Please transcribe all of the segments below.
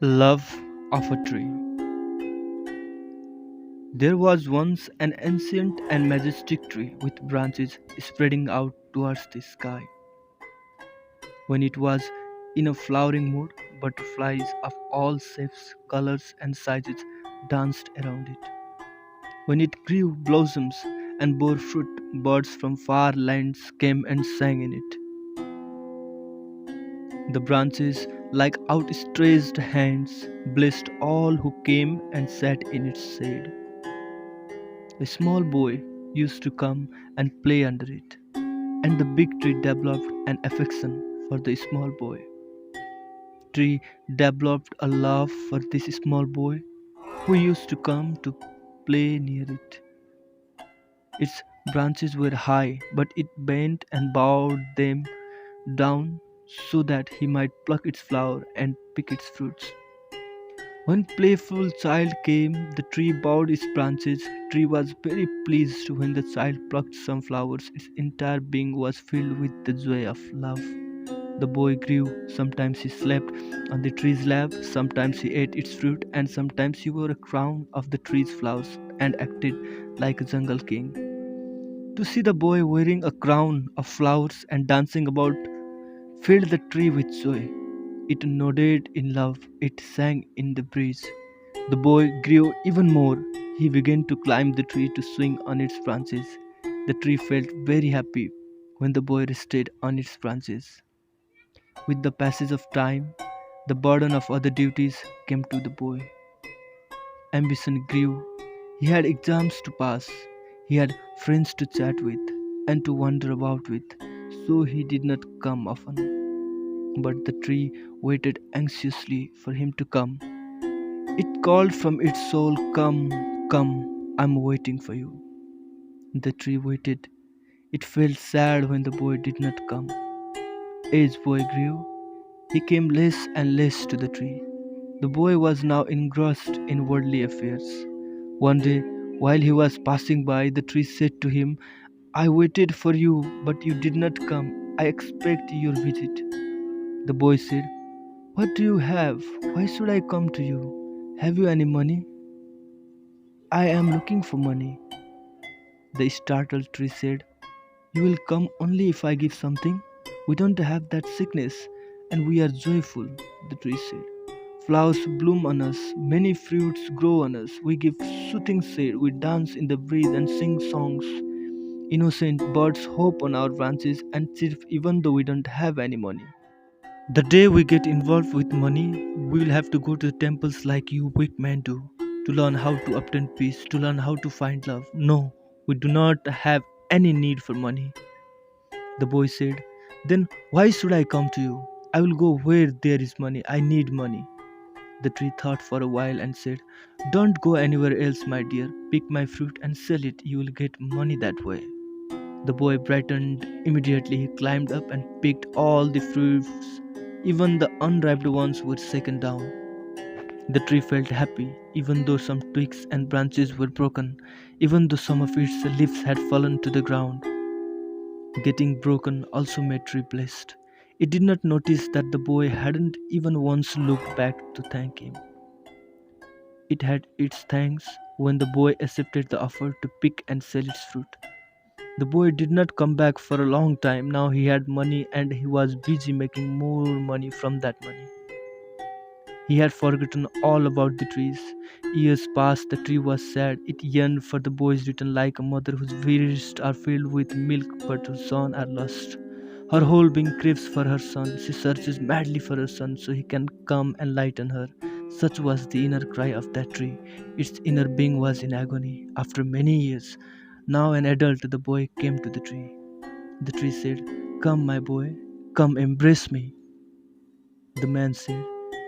Love of a tree. There was once an ancient and majestic tree with branches spreading out towards the sky. When it was in a flowering mood, butterflies of all shapes, colors, and sizes danced around it. When it grew blossoms and bore fruit, birds from far lands came and sang in it. The branches, like outstretched hands, blessed all who came and sat in its shade. A small boy used to come and play under it, and the big tree developed an affection for the small boy. Tree developed a love for this small boy who used to come to play near it. Its branches were high, but it bent and bowed them down so that he might pluck its flower and pick its fruits. When playful child came, the tree bowed its branches. Tree was very pleased when the child plucked some flowers. Its entire being was filled with the joy of love. The boy grew. Sometimes he slept on the tree's lap, sometimes he ate its fruit, and sometimes he wore a crown of the tree's flowers and acted like a jungle king. To see the boy wearing a crown of flowers and dancing about filled the tree with joy. It nodded in love, it sang in the breeze. The boy grew even more. He began to climb the tree to swing on its branches. The tree felt very happy when the boy rested on its branches. With the passage of time, the burden of other duties came to the boy. Ambition grew. He had exams to pass. He had friends to chat with and to wander about with, so he did not come often. But the tree waited anxiously for him to come. It called from its soul, "Come, come, I'm waiting for you." The tree waited. It felt sad when the boy did not come. As boy grew, he came less and less to the tree. The boy was now engrossed in worldly affairs. One day, while he was passing by, the tree said to him, "I waited for you, but you did not come. I expect your visit." The boy said, "What do you have? Why should I come to you? Have you any money?" "I am looking for money." The startled tree said, "You will come only if I give something. We don't have that sickness, and we are joyful," the tree said. "Flowers bloom on us, many fruits grow on us. We give soothing shade, we dance in the breeze and sing songs. Innocent birds hope on our branches and chirp even though we don't have any money. The day we get involved with money, we will have to go to the temples like you weak men do, to learn how to obtain peace, to learn how to find love. No, we do not have any need for money." The boy said, "Then why should I come to you? I will go where there is money. I need money." The tree thought for a while and said, "Don't go anywhere else, my dear. Pick my fruit and sell it. You will get money that way." The boy brightened immediately. He climbed up and picked all the fruits. Even the unripe ones were shaken down. The tree felt happy, even though some twigs and branches were broken, even though some of its leaves had fallen to the ground. Getting broken also made tree blessed. It did not notice that the boy hadn't even once looked back to thank him. It had its thanks when the boy accepted the offer to pick and sell its fruit. The boy did not come back for a long time. Now he had money and he was busy making more money from that money. He had forgotten all about the trees. Years passed, the tree was sad. It yearned for the boy's return like a mother whose breasts are filled with milk but whose sons are lost. Her whole being craves for her son. She searches madly for her son so he can come and lighten her. Such was the inner cry of that tree. Its inner being was in agony. After many years, now an adult, the boy came to the tree. The tree said, "Come, my boy, come embrace me." The man said,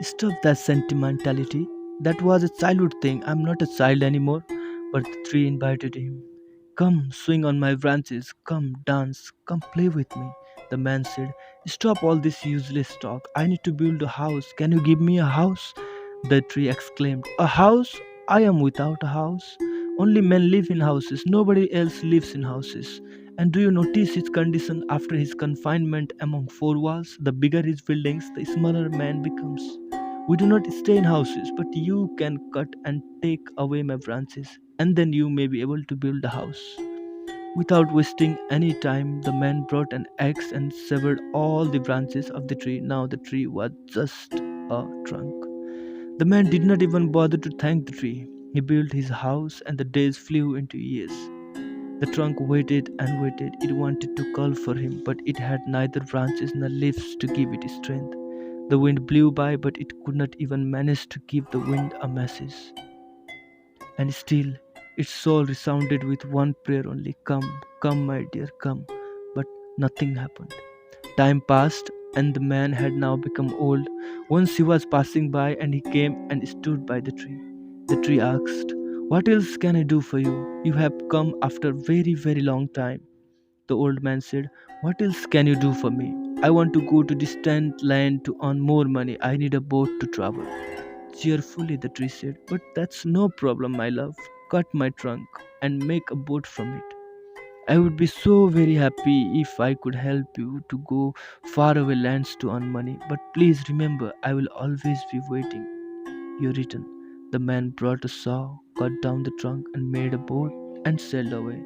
"Stop that sentimentality. That was a childhood thing. I'm not a child anymore." But the tree invited him. "Come, swing on my branches. Come, dance. Come, play with me." The man said, "Stop all this useless talk. I need to build a house. Can you give me a house?" The tree exclaimed, "A house? I am without a house. Only men live in houses. Nobody else lives in houses. And do you notice his condition after his confinement among four walls? The bigger his buildings, the smaller man becomes. We do not stay in houses, but you can cut and take away my branches, and then you may be able to build a house. Without wasting any time, the man brought an axe and severed all the branches of the tree. Now the tree was just a trunk. The man did not even bother to thank the tree. He built his house, and the days flew into years. The trunk waited and waited. It wanted to call for him, but it had neither branches nor leaves to give it strength. The wind blew by, but it could not even manage to give the wind a message. And still, its soul resounded with one prayer only: Come, come, my dear, come. But nothing happened. Time passed, and the man had now become old. Once he was passing by, and he came and stood by the tree. The tree asked, What else can I do for you? You have come after a very, very long time. The old man said, What else can you do for me? I want to go to distant land to earn more money. I need a boat to travel. Cheerfully, the tree said, But that's no problem, my love. Cut my trunk and make a boat from it. I would be so very happy if I could help you to go far away lands to earn money. But please remember, I will always be waiting. Your return. The man brought a saw, cut down the trunk, and made a boat and sailed away.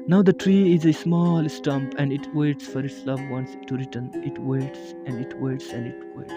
Now the tree is a small stump and it waits for its loved ones to return. It waits and it waits and it waits.